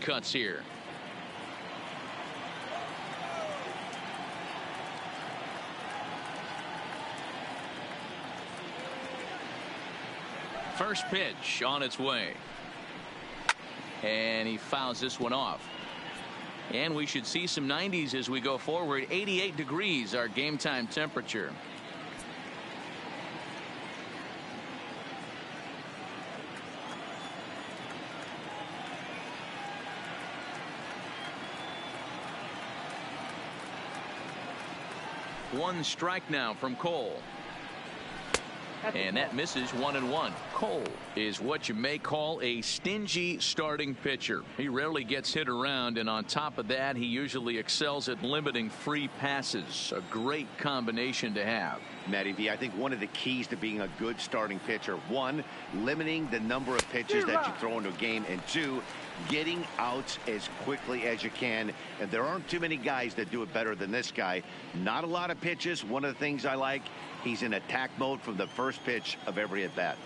cuts here. First pitch on its way. And he fouls this one off. And we should see some 90s as we go forward. 88 degrees our game time temperature. One strike now from Cole. And that misses 1-1. Cole is what you may call a stingy starting pitcher. He rarely gets hit around, and on top of that, he usually excels at limiting free passes. A great combination to have. Matty V, I think one of the keys to being a good starting pitcher, one, limiting the number of pitches that you throw into a game, and two, getting outs as quickly as you can. And there aren't too many guys that do it better than this guy. Not a lot of pitches. One of the things I like, he's in attack mode from the first pitch of every at bat.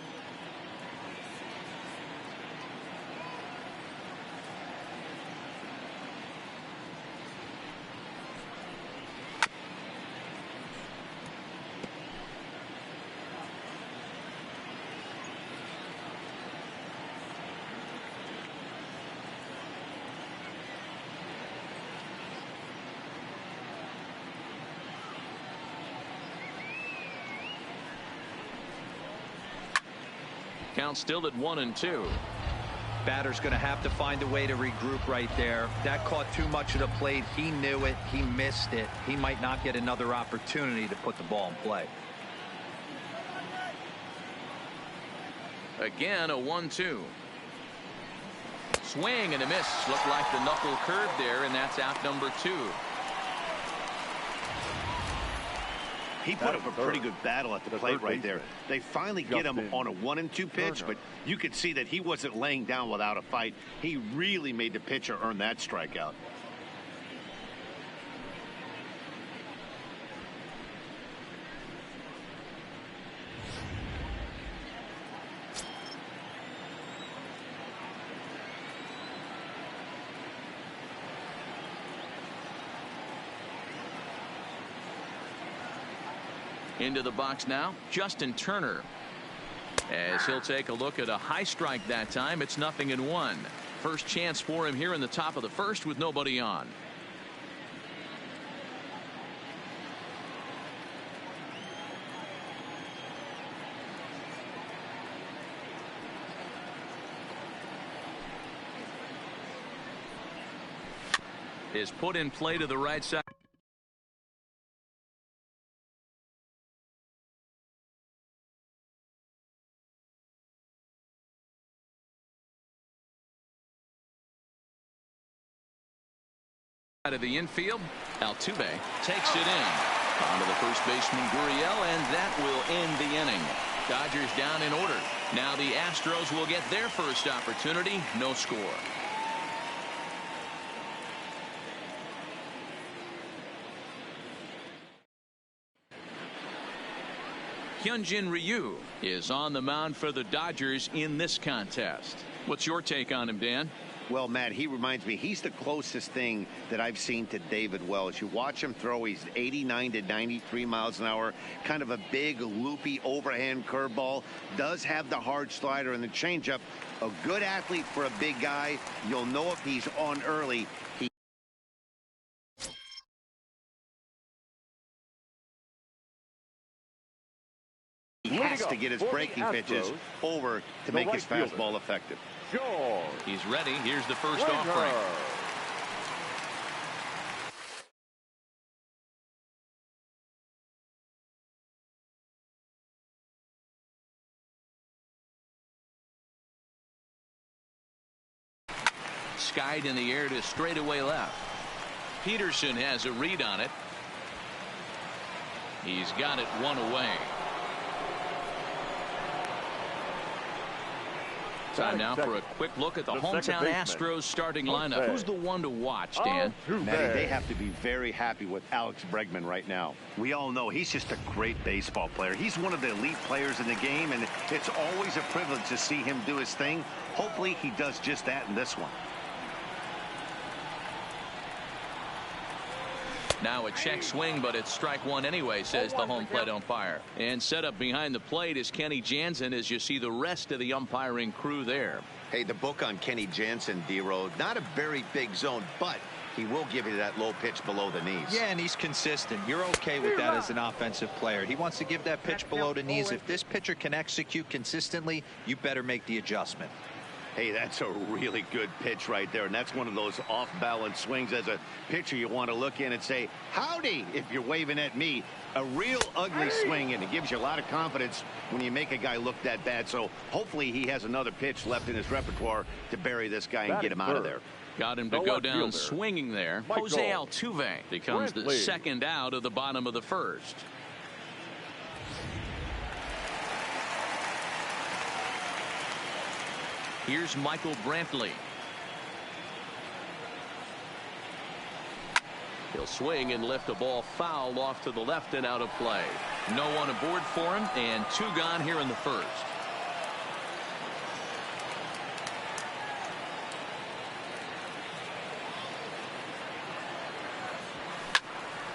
Count still at 1-2. Batter's going to have to find a way to regroup right there. That caught too much of the plate. He knew it. He missed it. He might not get another opportunity to put the ball in play. Again, a 1-2. Swing and a miss. Looked like the knuckle curve there, and that's out number 2. He put up a pretty good battle at the plate right there. They finally get him on a 1-2 pitch, but you could see that he wasn't laying down without a fight. He really made the pitcher earn that strikeout. Into the box now, Justin Turner. As he'll take a look at a high strike that time. It's 0-1. First chance for him here in the top of the first with nobody on. Is put in play to the right side. Of the infield, Altuve takes it in onto the first baseman Gurriel, and that will end the inning. Dodgers down in order. Now the Astros will get their first opportunity. No score. Hyunjin Ryu is on the mound for the Dodgers in this contest. What's your take on him, Dan? Well, Matt, he reminds me, he's the closest thing that I've seen to David Wells. You watch him throw, he's 89 to 93 miles an hour, kind of a big, loopy, overhand curveball. Does have the hard slider and the changeup. A good athlete for a big guy. You'll know if he's on early. He has to get his breaking pitches over to make his fastball effective. He's ready. Here's the first offering. Skied in the air to straightaway left. Peterson has a read on it. He's got it one away. Time now for a quick look at the hometown Astros starting lineup. Who's the one to watch, Dan? Matty, they have to be very happy with Alex Bregman right now. We all know he's just a great baseball player. He's one of the elite players in the game, and it's always a privilege to see him do his thing. Hopefully he does just that in this one. Now a check swing, but it's strike one anyway, says the home plate umpire. And set up behind the plate is Kenny Jansen as you see the rest of the umpiring crew there. Hey, the book on Kenny Jansen, D-Road, not a very big zone, but he will give you that low pitch below the knees. Yeah, and he's consistent. You're okay with that as an offensive player. He wants to give that pitch below the knees. If this pitcher can execute consistently, you better make the adjustment. Hey, that's a really good pitch right there, and that's one of those off-balance swings. As a pitcher, you want to look in and say, howdy, if you're waving at me. A real ugly swing, and it gives you a lot of confidence when you make a guy look that bad. So hopefully he has another pitch left in his repertoire to bury this guy and get him out of there. Got him to go down swinging there. Jose Altuve becomes the second out of the bottom of the first. Here's Michael Brantley. He'll swing and lift a ball foul off to the left and out of play. No one aboard for him, and two gone here in the first.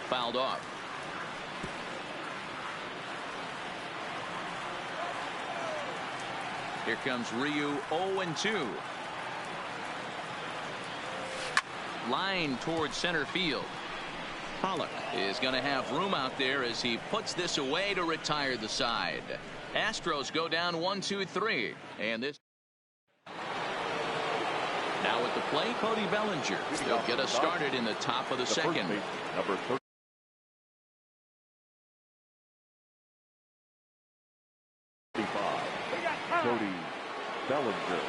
Fouled off. Here comes Ryu, 0-2. Line towards center field. Pollock is going to have room out there as he puts this away to retire the side. Astros go down 1-2-3. And this now at the plate, Cody Bellinger. They'll get us started in the top of the second. Number 35, Cody Bellinger.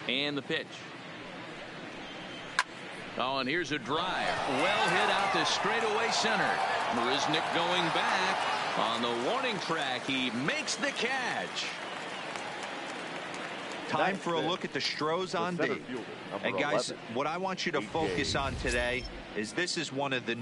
And the pitch. Oh, and here's a drive. Well hit out to straightaway center. Marisnick going back. On the warning track, he makes the catch. Time for a look at the Stros on D. And guys, what I want you to focus on today is this is one of the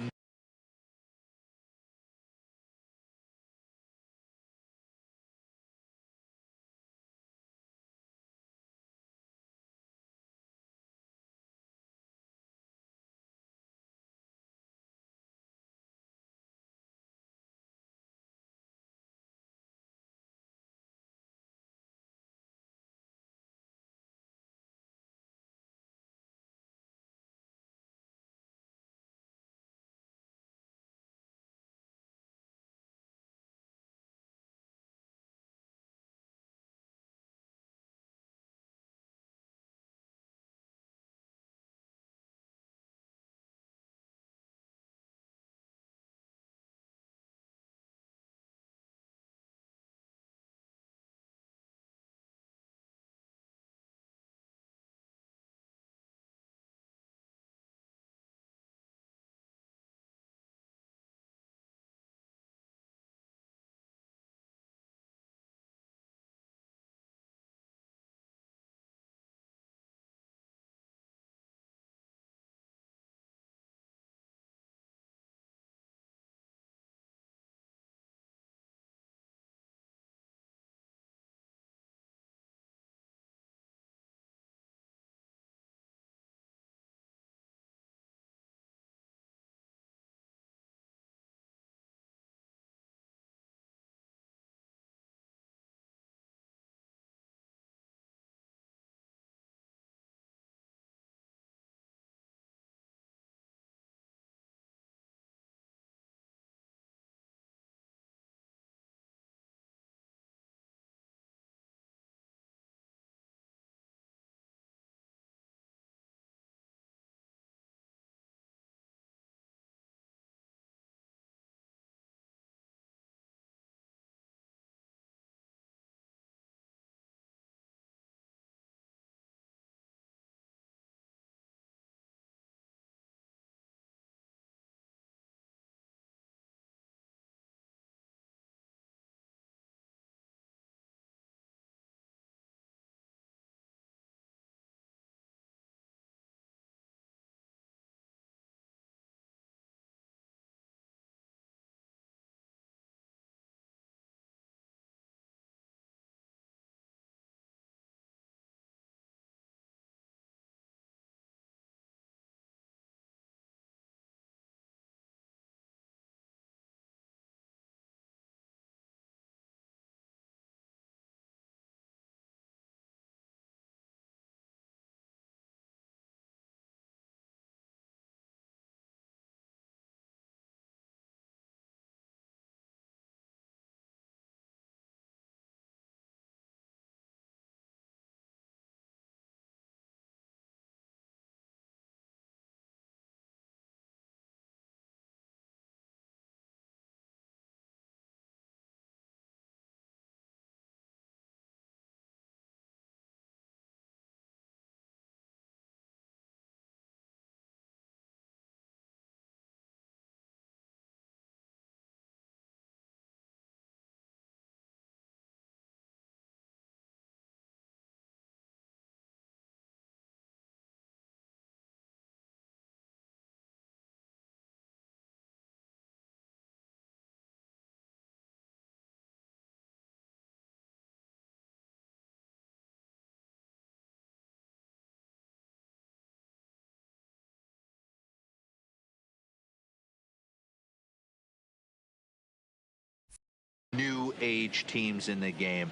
new age teams in the game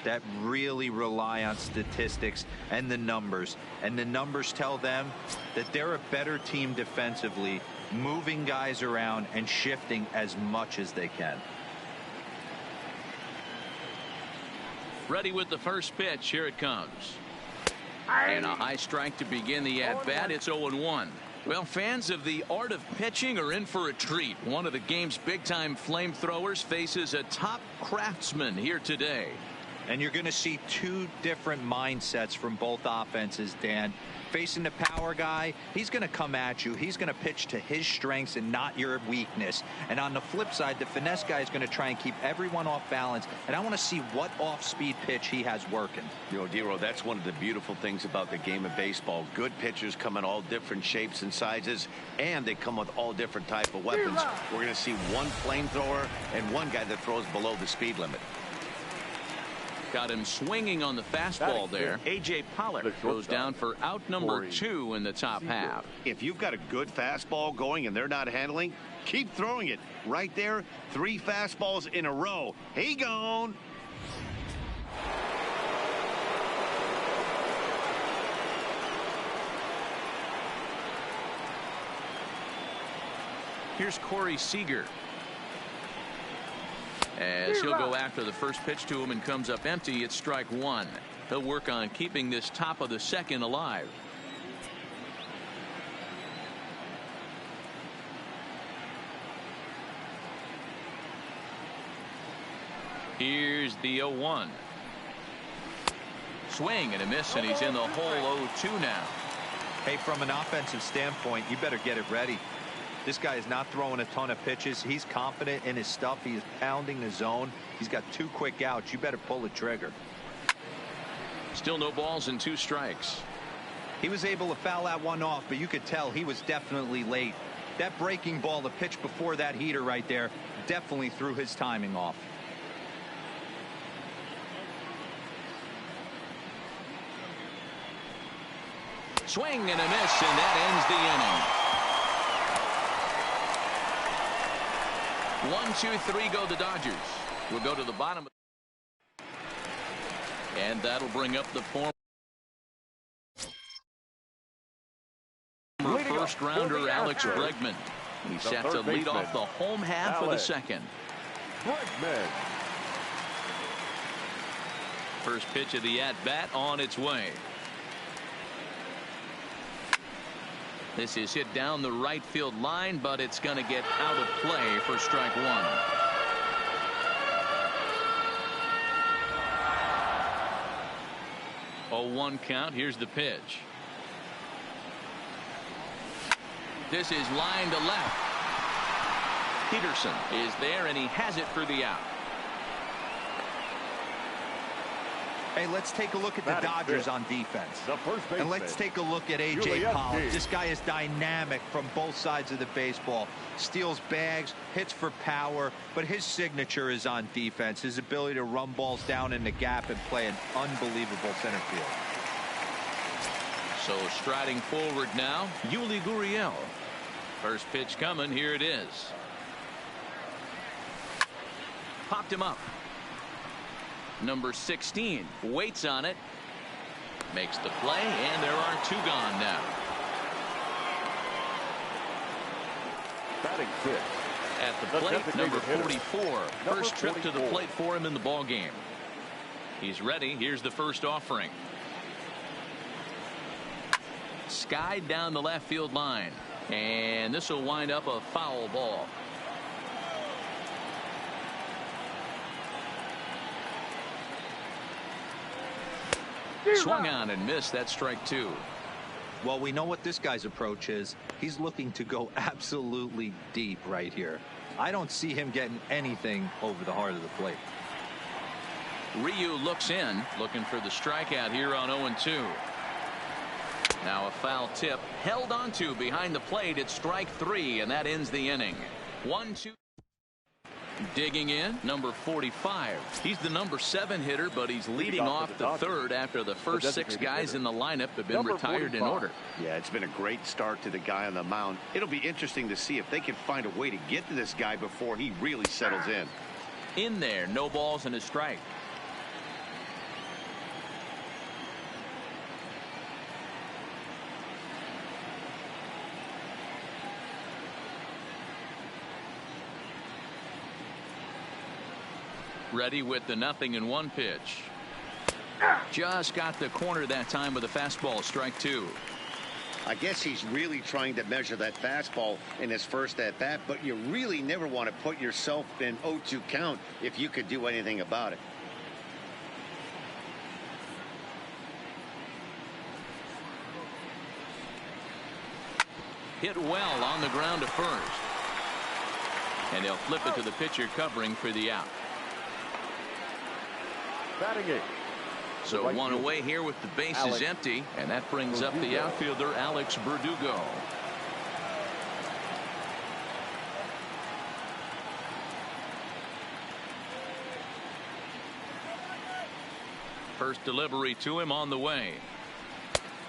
that really rely on statistics and the numbers. And the numbers tell them that they're a better team defensively, moving guys around and shifting as much as they can. Ready with the first pitch. Here it comes. And a high strike to begin the at-bat. It's 0-1. Well, fans of the art of pitching are in for a treat. One of the game's big-time flamethrowers faces a top craftsman here today. And you're going to see two different mindsets from both offenses, Dan. Facing the power guy, he's going to come at you. He's going to pitch to his strengths and not your weakness. And on the flip side, the finesse guy is going to try and keep everyone off balance. And I want to see what off-speed pitch he has working. You know, Dero, that's one of the beautiful things about the game of baseball. Good pitchers come in all different shapes and sizes, and they come with all different type of weapons. We're going to see one flamethrower and one guy that throws below the speed limit. Got him swinging on the fastball there. A.J. Pollock goes down for out number 2 in the top half. If you've got a good fastball going and they're not handling, keep throwing it. Right there, 3 fastballs in a row. He gone. Here's Corey Seager. As he'll go after the first pitch to him and comes up empty. It's strike 1. He'll work on keeping this top of the second alive. Here's the 0-1. Swing and a miss, and he's in the hole 0-2 now. Hey, from an offensive standpoint, you better get it ready. This guy is not throwing a ton of pitches. He's confident in his stuff. He is pounding the zone. He's got 2 quick outs. You better pull the trigger. Still no balls and 2 strikes. He was able to foul that one off, but you could tell he was definitely late. That breaking ball, the pitch before that heater right there, definitely threw his timing off. Swing and a miss, and that ends the inning. 1, 2, 3 go the Dodgers. We'll go to the bottom. And that'll bring up the former first rounder Alex Bregman. He's set to lead off the home half of the second. Bregman. First pitch of the at-bat on its way. This is hit down the right field line, but it's going to get out of play for strike 1. Oh, 1 count. Here's the pitch. This is line to left. Peterson is there, and he has it for the out. Hey, let's take a look at the Dodgers on defense. And let's take a look at A.J. Pollock. This guy is dynamic from both sides of the baseball. Steals bags, hits for power, but his signature is on defense. His ability to run balls down in the gap and play an unbelievable center field. So striding forward now, Yuli Gurriel. First pitch coming. Here it is. Popped him up. Number 16 waits on it, makes the play, and there are 2 gone now. Batting 5th. At the plate, number 44. First trip to the plate for him in the ball game. He's ready. Here's the first offering. Skied down the left field line, and this will wind up a foul ball. Swung on and missed. That strike 2. Well, we know what this guy's approach is. He's looking to go absolutely deep right here. I don't see him getting anything over the heart of the plate. Ryu looks in, looking for the strikeout here on 0-2. Now a foul tip held onto behind the plate. It's strike 3, and that ends the inning. 1-2. Digging in, number 45. He's the number 7 hitter, but he's leading off the third after the first 6 guys in the lineup have been retired in order. Yeah, it's been a great start to the guy on the mound. It'll be interesting to see if they can find a way to get to this guy before he really settles in. In there, no balls and a strike. Ready with the 0-1 pitch. Just got the corner that time with a fastball, strike 2. I guess he's really trying to measure that fastball in his first at bat, but you really never want to put yourself in 0-2 count if you could do anything about it. Hit well on the ground to first. And they'll flip it to the pitcher covering for the out. Batting it. So right 1 fielder. away here with the bases empty, and that brings up the outfielder Alex Verdugo. First delivery to him on the way,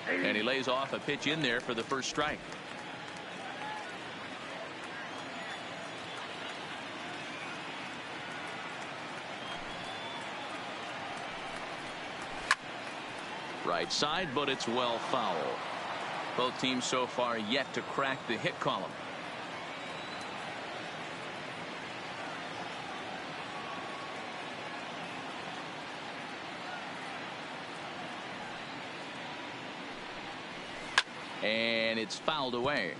and he lays off a pitch in there for the first strike. Right side, but it's well foul. Both teams so far yet to crack the hit column. And it's fouled away.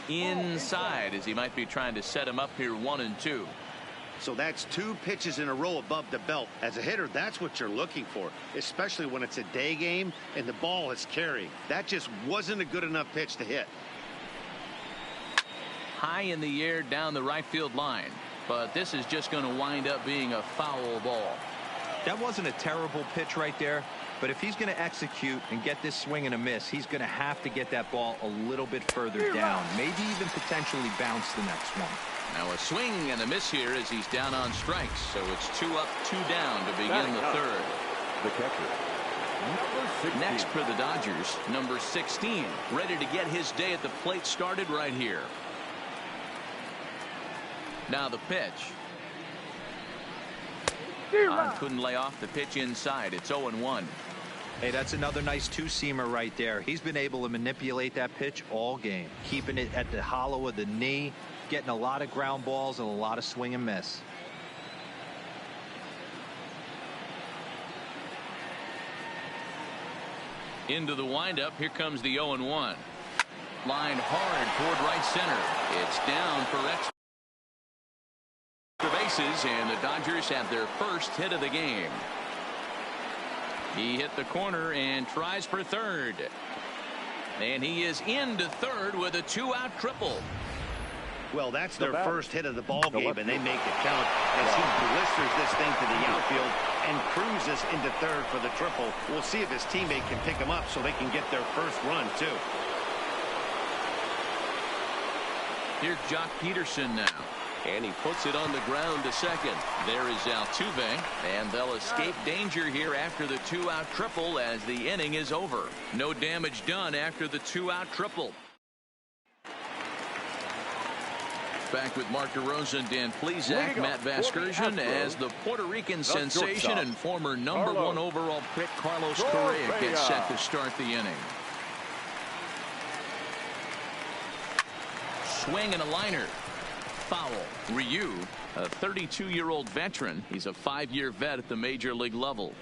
Inside, as he might be trying to set him up here 1-2. So that's 2 pitches in a row above the belt. As a hitter, that's what you're looking for, especially when it's a day game and the ball is carrying. That just wasn't a good enough pitch to hit. High in the air down the right field line, but this is just going to wind up being a foul ball. That wasn't a terrible pitch right there, but if he's going to execute and get this swing and a miss, he's going to have to get that ball a little bit further down, maybe even potentially bounce the next one. Now a swing and a miss here as he's down on strikes, so it's 2 up, 2 down to begin the third. The catcher, number 16. Next for the Dodgers, number 16, ready to get his day at the plate started right here. Now the pitch. Couldn't lay off the pitch inside. It's 0-1. Hey, that's another nice 2-seamer right there. He's been able to manipulate that pitch all game, keeping it at the hollow of the knee, getting a lot of ground balls and a lot of swing and miss. Into the windup. Here comes the 0-1. Line hard toward right center. It's down for extra bases, and the Dodgers have their first hit of the game. He hit the corner and tries for third, and he is into third with a 2-out triple. Well, that's their first hit of the ball game, and they make it count as he blisters this thing to the outfield and cruises into third for the triple. We'll see if his teammate can pick him up so they can get their first run too. Here's Jock Peterson now. And he puts it on the ground to second. There is Altuve, and they'll escape danger here after the 2-out triple as the inning is over. No damage done after the 2-out triple. Back with Mark DeRosa and Dan Plesac, Matt Vasgersian as the Puerto Rican sensation and former number 1 overall pick Carlos Correa gets set to start the inning. Swing and a liner. Foul. Ryu, a 32-year-old veteran. He's a 5-year vet at the major league level.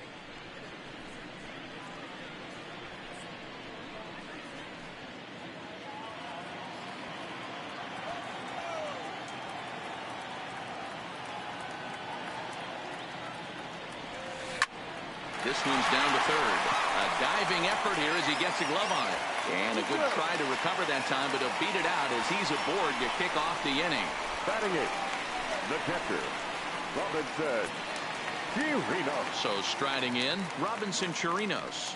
This one's down to third. A diving effort here as he gets a glove on it. And a good try to recover that time, but he'll beat it out as he's aboard to kick off the inning. Batting it, the catcher, Robinson. So striding in, Robinson Chirinos.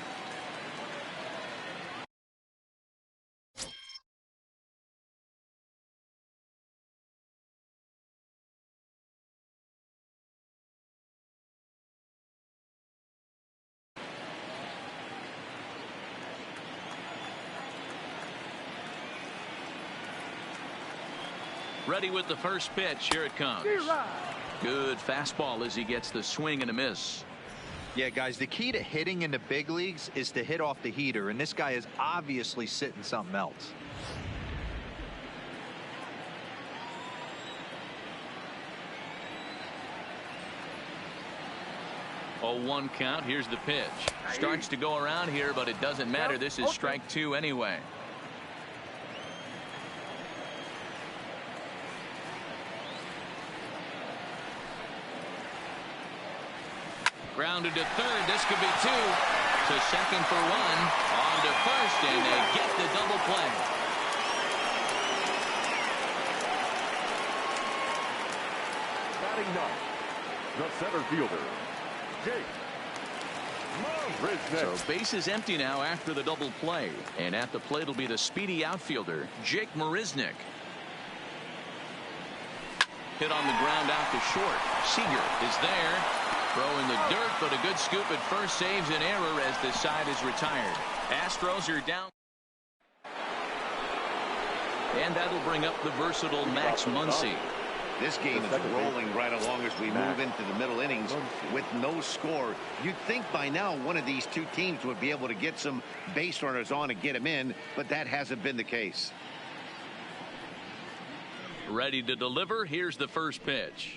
Ready with the first pitch. Here it comes. Good fastball as he gets the swing and a miss. Yeah, guys, the key to hitting in the big leagues is to hit off the heater, and this guy is obviously sitting something else. 0-1 count. Here's the pitch. Starts to go around here, but it doesn't matter. This is strike two anyway. Grounded to third. This could be two. To second for one. On to first, and they get the double play. Batting ninth, the center fielder, Jake Marisnick. So base is empty now after the double play. And at the plate will be the speedy outfielder, Jake Marisnick. Hit on the ground out to short. Seager is there. Throw in the dirt, but a good scoop at first saves an error as this side is retired. Astros are down. And that'll bring up the versatile Max Muncy. This game is rolling right along as we move into the middle innings with no score. You'd think by now one of these two teams would be able to get some base runners on and get them in, but that hasn't been the case. Ready to deliver. Here's the first pitch.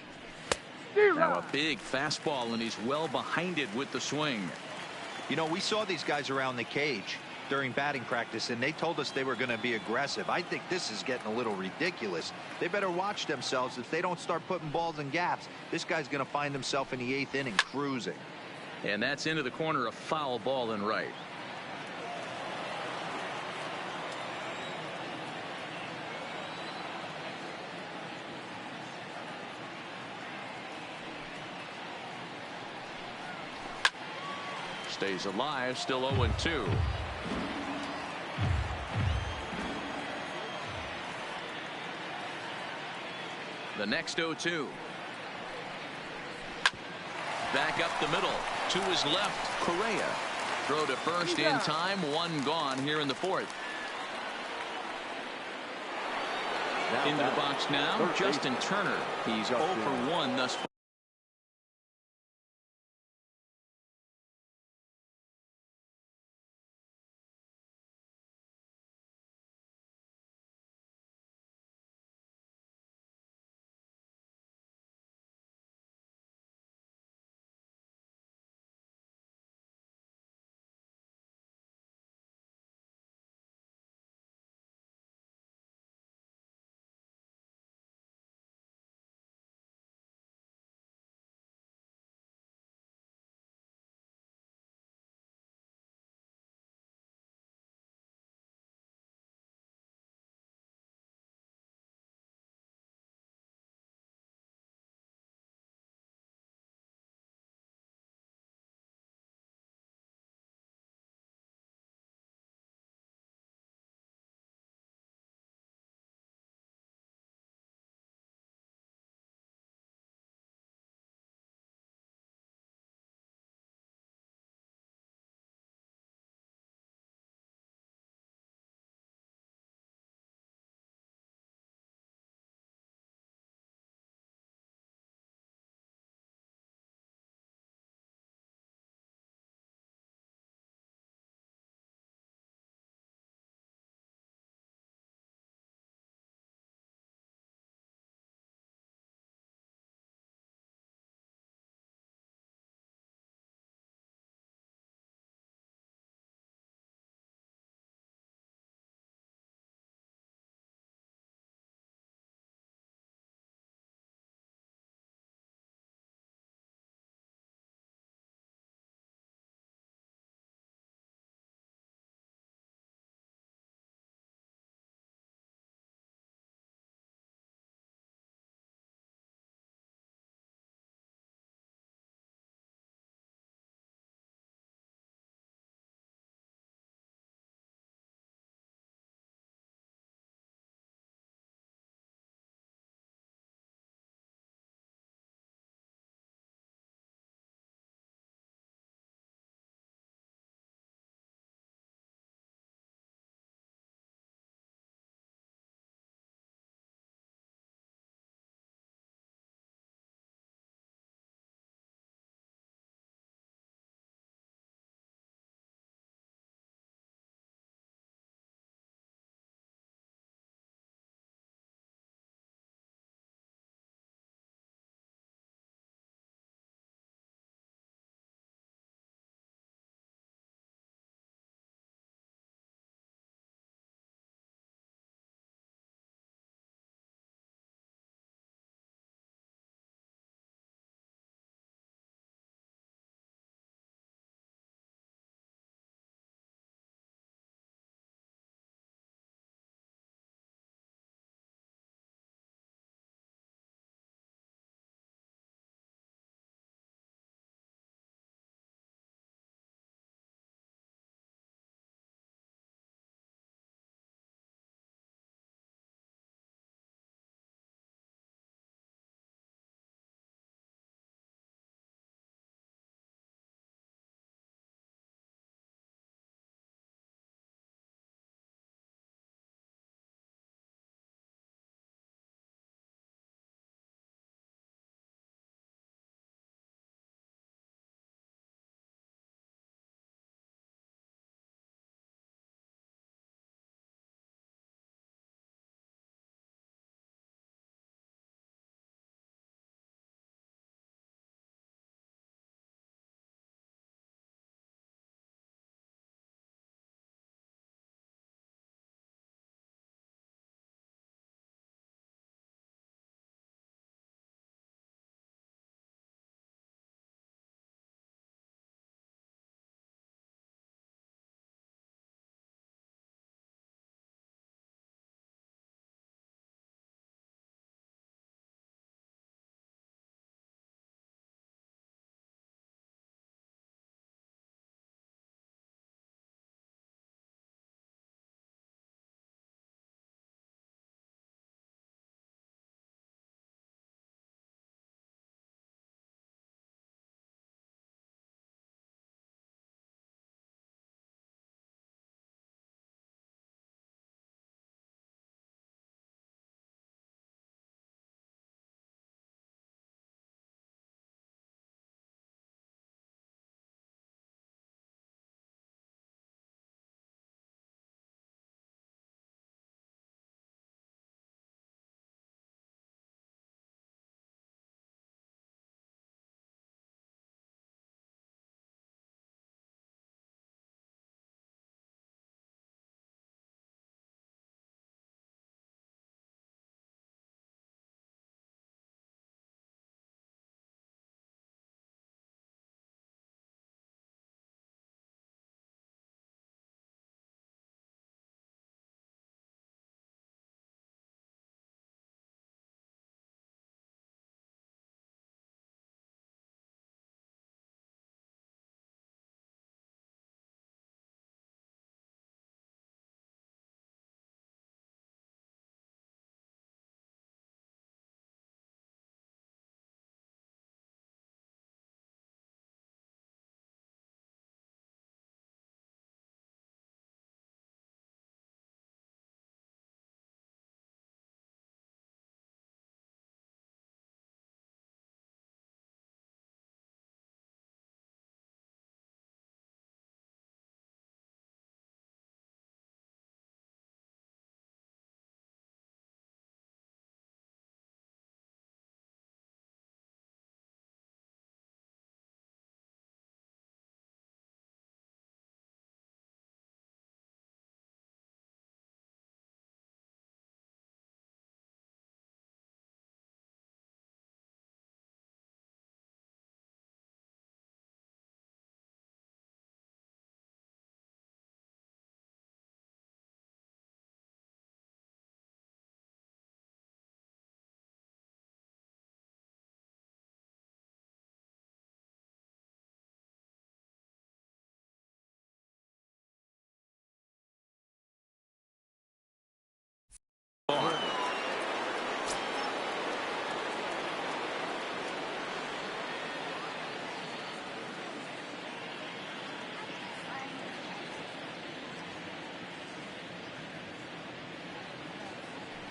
Now a big fastball, and he's well behind it with the swing. You know, we saw these guys around the cage during batting practice, and they told us they were going to be aggressive. I think this is getting a little ridiculous. They better watch themselves. If they don't start putting balls in gaps, this guy's going to find himself in the 8th inning cruising. And that's into the corner, a foul ball and right. Stays alive, still 0-2. The next 0-2. Back up the middle. To his left, Correa. Throw to first in time. One gone here in the 4th. Into the box now, Justin Turner. He's 0 for 1 thus far.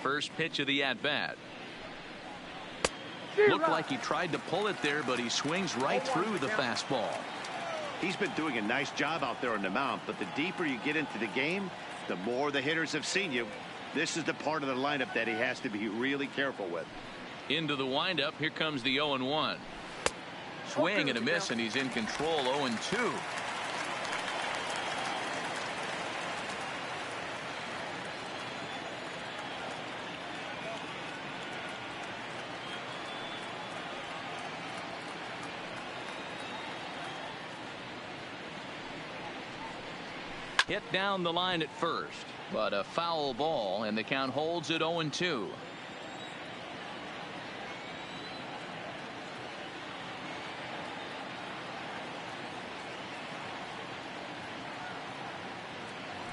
First pitch of the at-bat. Looked like he tried to pull it there, but he swings right through the fastball. He's been doing a nice job out there on the mound, but the deeper you get into the game, the more the hitters have seen you. This is the part of the lineup that he has to be really careful with. Into the windup. Here comes the 0-1. Swing and a miss, and he's in control. 0-2. Hit down the line at first, but a foul ball, and the count holds at 0-2.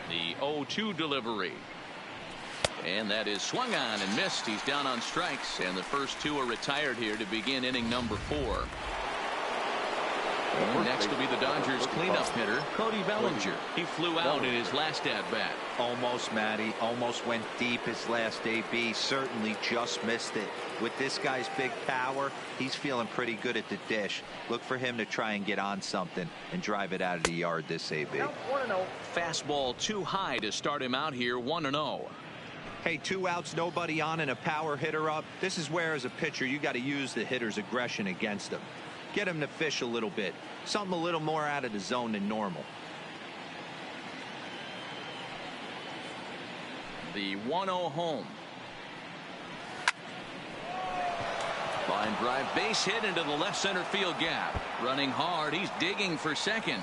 The 0-2 delivery. And that is swung on and missed. He's down on strikes, and the first two are retired here to begin inning number 4. And next will be the Dodgers cleanup hitter, Cody Bellinger. He flew out in his last at-bat. Almost, Matty. Almost went deep his last AB. Certainly just missed it. With this guy's big power, he's feeling pretty good at the dish. Look for him to try and get on something and drive it out of the yard this AB. Fastball too high to start him out here. 1-0. Hey, 2 outs, nobody on, and a power hitter up. This is where, as a pitcher, you got to use the hitter's aggression against him. Get him to fish a little bit. Something a little more out of the zone than normal. The 1-0 home. Line drive, base hit into the left center field gap. Running hard, he's digging for second.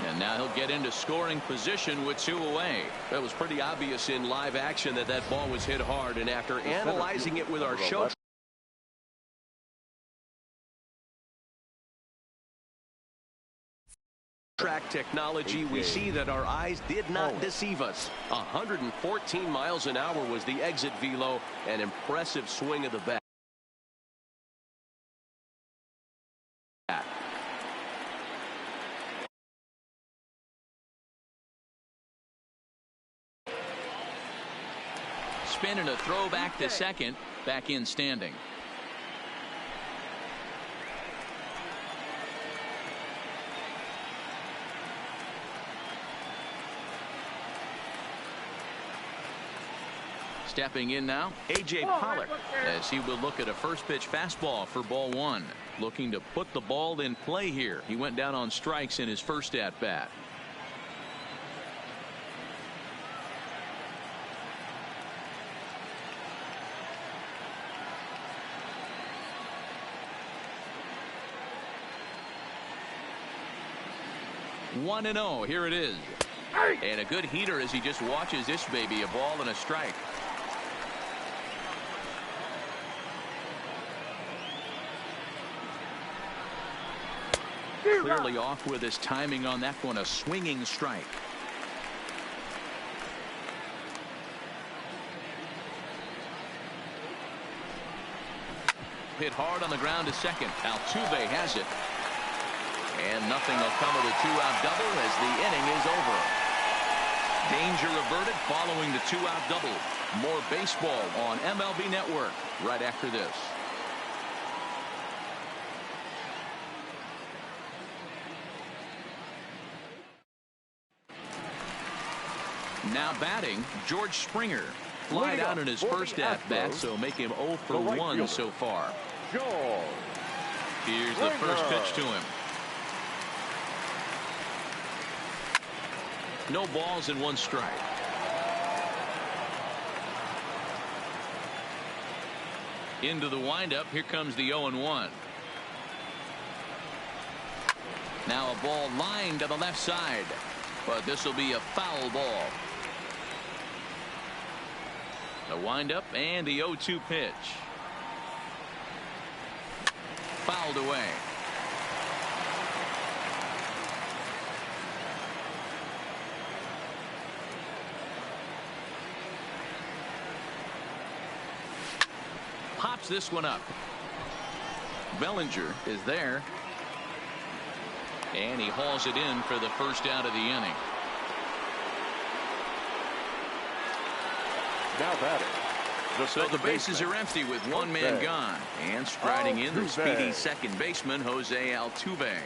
And now he'll get into scoring position with 2 away. That was pretty obvious in live action that that ball was hit hard, and after analyzing it with our show track technology, we see that our eyes did not deceive us. 114 miles an hour was the exit velo. An impressive swing of the bat. Spin and a throw back to second. Back in standing. Stepping in now, A.J. Pollock, as he will look at a first pitch fastball for ball 1. Looking to put the ball in play here. He went down on strikes in his first at bat. One and 0. Here it is. And a good heater as he just watches this baby. A ball and a strike. Clearly off with his timing on that one. A swinging strike. Hit hard on the ground to second. Altuve has it. And nothing will come of the 2-out double as the inning is over. Danger averted following the 2-out double. More baseball on MLB Network right after this. Now batting, George Springer. Flied out in his first at-bat, so make him 0 for 1 so far. Here's the first pitch to him. No balls and 1 strike. Into the windup. Here comes the 0-1. Now a ball lined to the left side, but this will be a foul ball. The windup and the 0-2 pitch. Fouled away. Pops this one up. Bellinger is there. And he hauls it in for the first out of the inning. Now batting. So the bases are empty with one man gone. And striding in the speedy second baseman, Jose Altuve.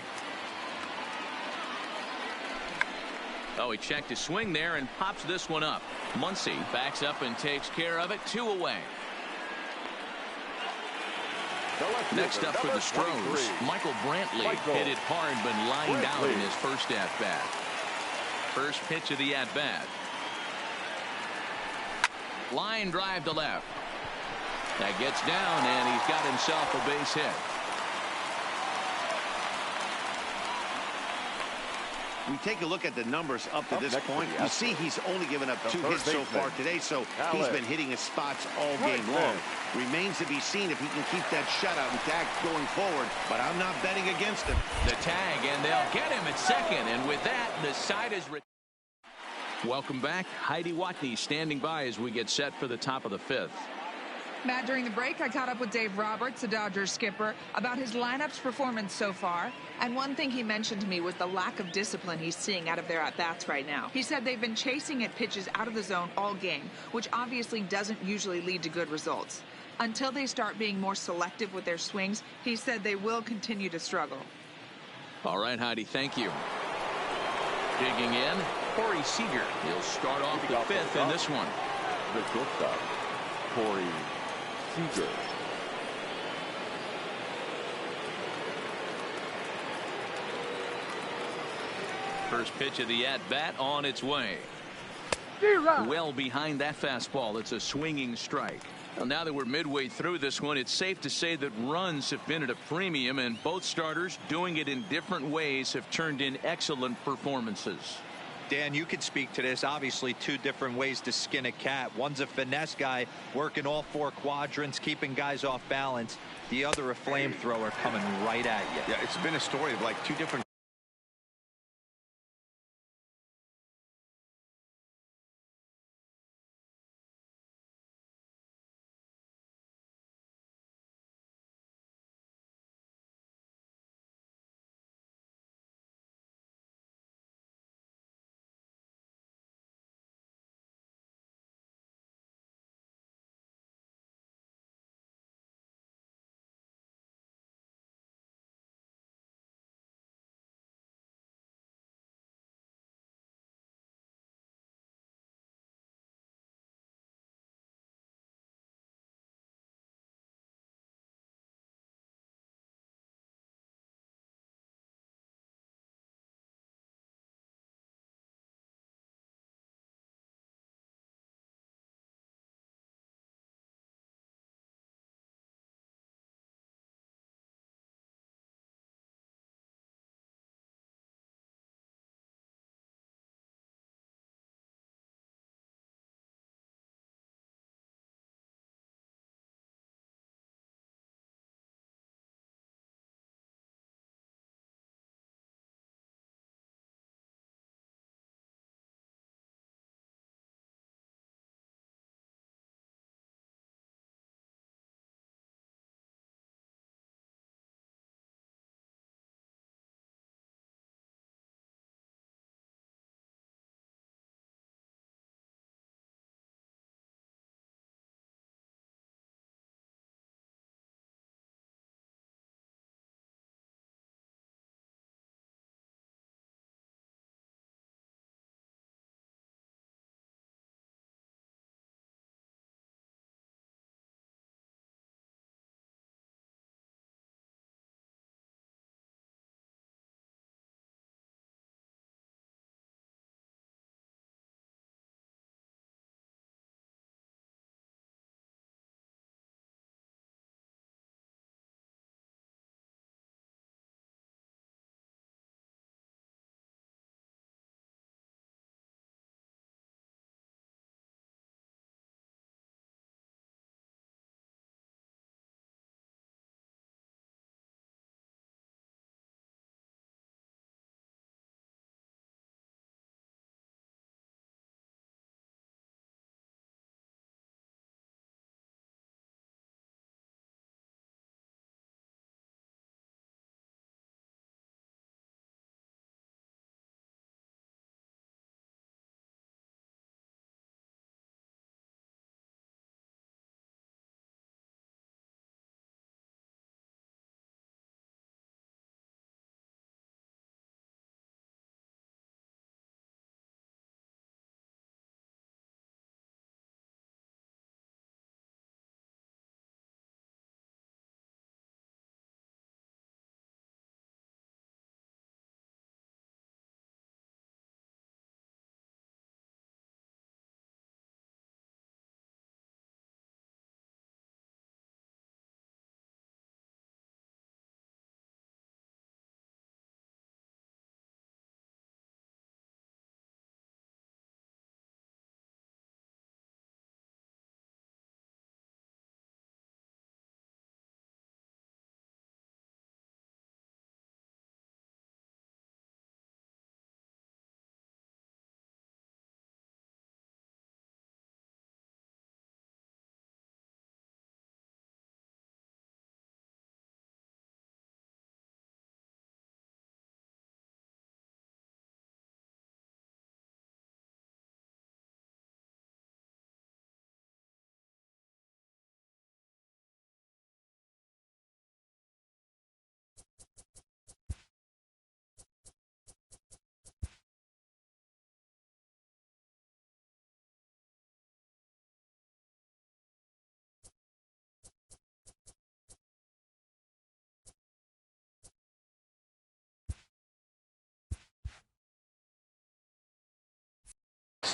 Oh, he checked his swing there and pops this one up. Muncy backs up and takes care of it. 2 away. Next up for the Stros, Michael Brantley hit it hard but lined out in his first at-bat. First pitch of the at-bat. Line drive to left. That gets down, and he's got himself a base hit. We take a look at the numbers up to this point. You see he's only given up 2 hits so far today, so he's been hitting his spots all game long. Remains to be seen if he can keep that shutout intact going forward, but I'm not betting against him. The tag, and they'll get him at second, and with that, the side is... Welcome back. Heidi Watney standing by as we get set for the top of the 5th. Matt, during the break, I caught up with Dave Roberts, the Dodgers skipper, about his lineup's performance so far. And one thing he mentioned to me was the lack of discipline he's seeing out of their at-bats right now. He said they've been chasing at pitches out of the zone all game, which obviously doesn't usually lead to good results. Until they start being more selective with their swings, he said they will continue to struggle. All right, Heidi, thank you. Digging in, Corey Seager. He'll start off the 5th in this one. The shortstop, Corey Seager. First pitch of the at-bat on its way. Well behind that fastball. It's a swinging strike. Well, now that we're midway through this one, it's safe to say that runs have been at a premium, and both starters, doing it in different ways, have turned in excellent performances. Dan, you could speak to this. Obviously, 2 different ways to skin a cat. One's a finesse guy working all 4 quadrants, keeping guys off balance. The other a flamethrower coming right at you. Yeah, it's been a story of like 2 different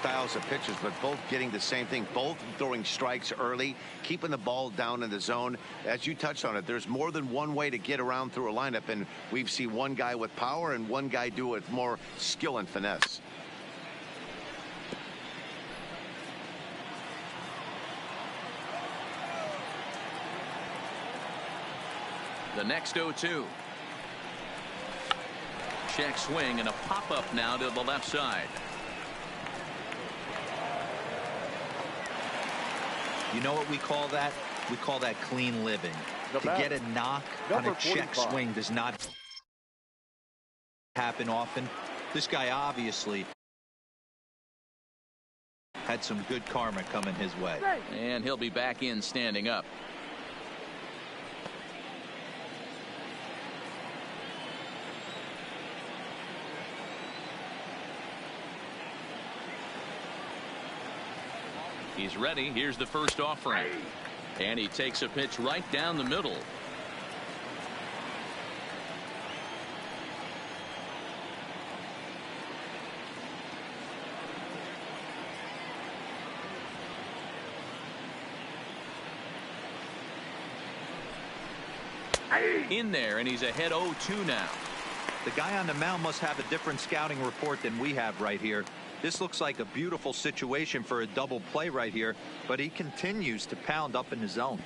styles of pitchers, but both getting the same thing, both throwing strikes early, keeping the ball down in the zone. As you touched on it, there's more than one way to get around through a lineup, and we've seen one guy with power and one guy do it with more skill and finesse. The next 0-2. Check swing and a pop-up now to the left side. You know what we call that? We call that clean living. To get a knock on a check swing does not happen often. This guy obviously had some good karma coming his way. And he'll be back in standing up. He's ready. Here's the first offering. And he takes a pitch right down the middle. In there, and he's ahead 0-2 now. The guy on the mound must have a different scouting report than we have right here. This looks like a beautiful situation for a double play right here, but he continues to pound up in the zone.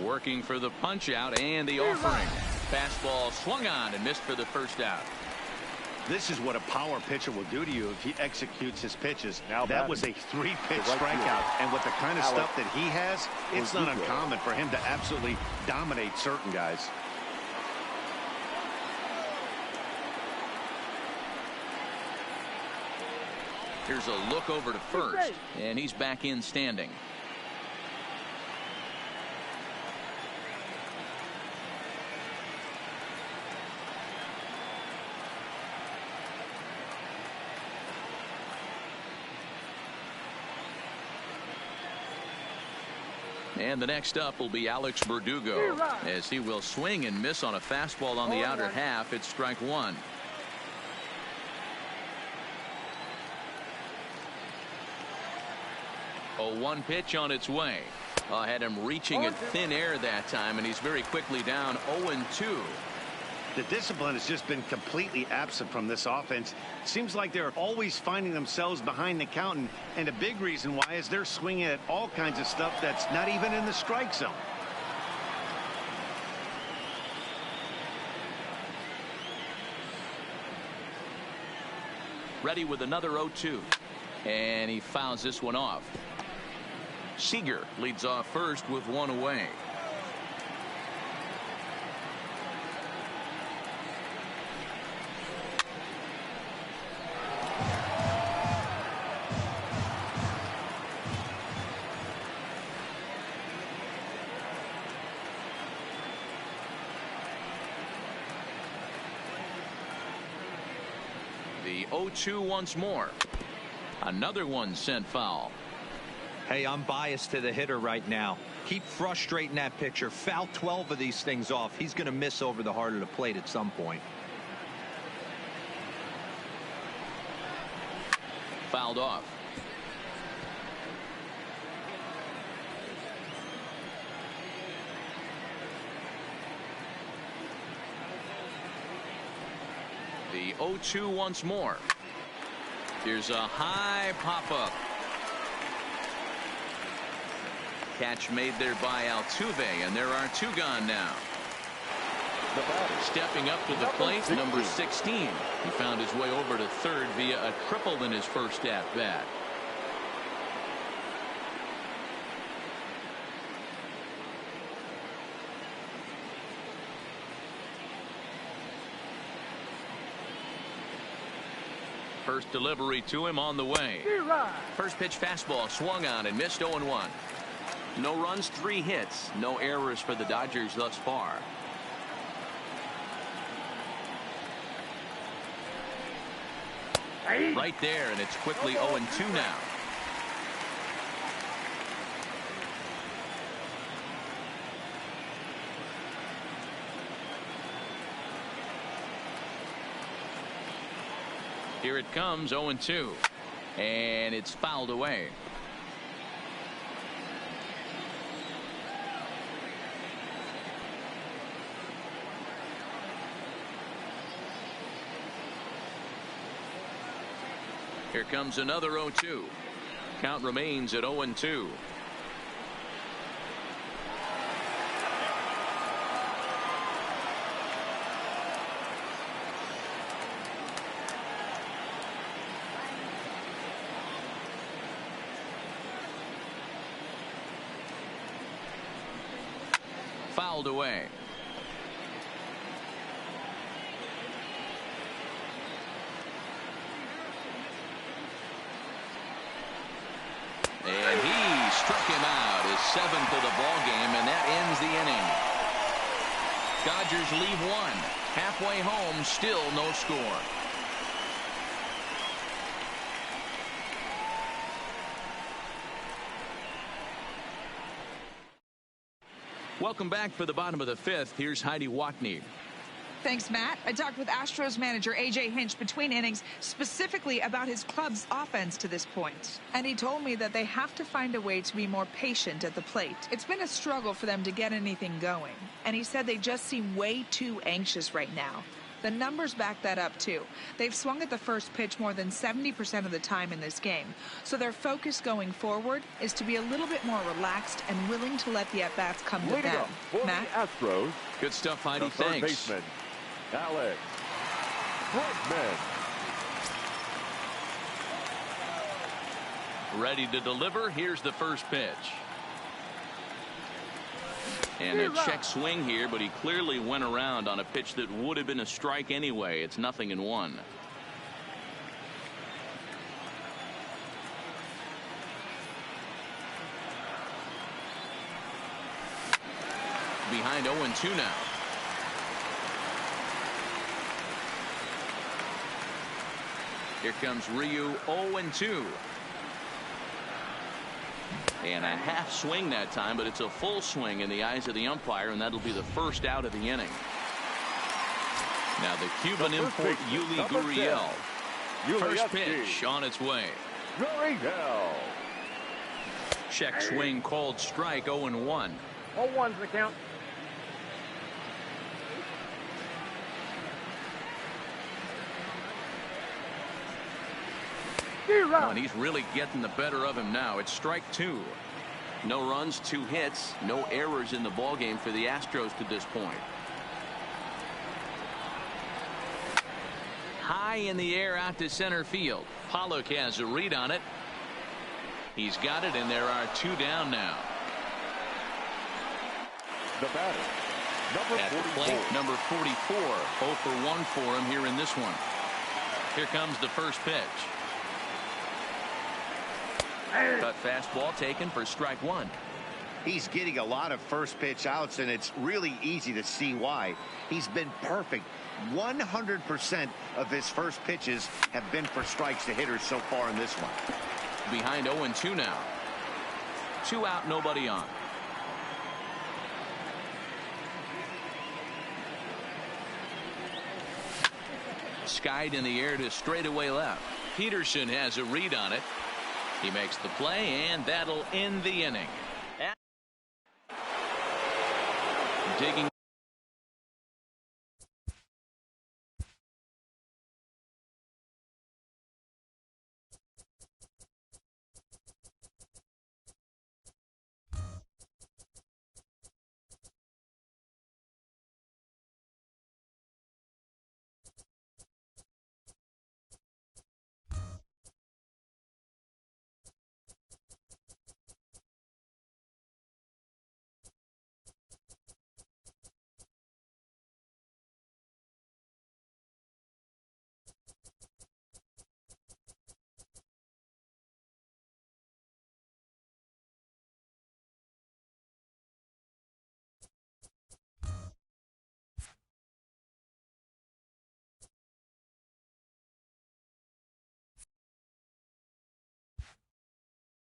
Working for the punch out and the offering. Fastball swung on and missed for the first out. This is what a power pitcher will do to you if he executes his pitches. Now that was a 3-pitch strikeout, and with the kind of stuff that he has, it's not uncommon for him to absolutely dominate certain guys. Here's a look over to first, and he's back in standing. And the next up will be Alex Verdugo, as he will swing and miss on a fastball on the outer half. It's strike one. A 1 pitch on its way. Had him reaching at thin air that time, and he's very quickly down 0-2. The discipline has just been completely absent from this offense. Seems like they're always finding themselves behind the count, and a big reason why is they're swinging at all kinds of stuff that's not even in the strike zone. Ready with another 0-2, and he fouls this one off. Seager leads off first with one away. The 0-2 once more. Another one sent foul. Hey, I'm biased to the hitter right now. Keep frustrating that pitcher. Foul 12 of these things off. He's going to miss over the heart of the plate at some point. Fouled off. The 0-2 once more. Here's a high pop-up. Catch made there by Altuve, and there are two gone now. Stepping up to the plate, number 16. He found his way over to third via a triple in his first at-bat. First delivery to him on the way. First pitch fastball swung on and missed 0-1. No runs, 3 hits, no errors for the Dodgers thus far. Right there, and it's quickly 0-2 now. Here it comes, 0-2. And it's fouled away. Here comes another 0-2. Count remains at 0-2. Fouled away. And he struck him out, his 7th of the ball game, and that ends the inning. Dodgers leave one. Halfway home, still no score. Welcome back for the bottom of the 5th. Here's Heidi Watney. Thanks, Matt. I talked with Astros manager A.J. Hinch between innings specifically about his club's offense to this point. And he told me that they have to find a way to be more patient at the plate. It's been a struggle for them to get anything going. And he said they just seem way too anxious right now. The numbers back that up, too. They've swung at the first pitch more than 70% of the time in this game. So their focus going forward is to be a little bit more relaxed and willing to let the at-bats come to them. Matt? The Astros. Good stuff, Heidi. The third Thanks. baseman, Alex Bregman. Ready to deliver. Here's the first pitch. And a check swing here, but he clearly went around on a pitch that would have been a strike anyway. It's 0-1. Behind 0-2 now. Here comes Ryu, 0-2. And a half swing that time, but it's a full swing in the eyes of the umpire, and that'll be the first out of the inning. Now the Cuban import, Yuli Gurriel. First pitch on its way. Gurriel. Check swing called strike, 0-1. 0-1's the count. Oh, and he's really getting the better of him now. It's strike 2. No runs, 2 hits, no errors in the ballgame for the Astros to this point. High in the air out to center field. Pollock has a read on it. He's got it, and there are 2 down now. The batter, number At 44. the plate, number 44. 0 for 1 for him here in this one. Here comes the first pitch. Cut fastball taken for strike 1. He's getting a lot of first pitch outs, and it's really easy to see why. He's been perfect. 100% of his first pitches have been for strikes to hitters so far in this one. Behind 0-2 now. 2 out, nobody on. Skied in the air to straightaway left. Peterson has a read on it. He makes the play, and that'll end the inning. Digging.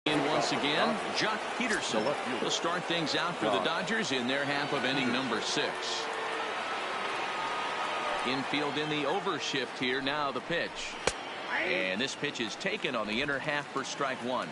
In once again, Jock Peterson will start things out for the Dodgers in their half of inning number 6. Infield in the overshift here. Now the pitch. And this pitch is taken on the inner half for strike one.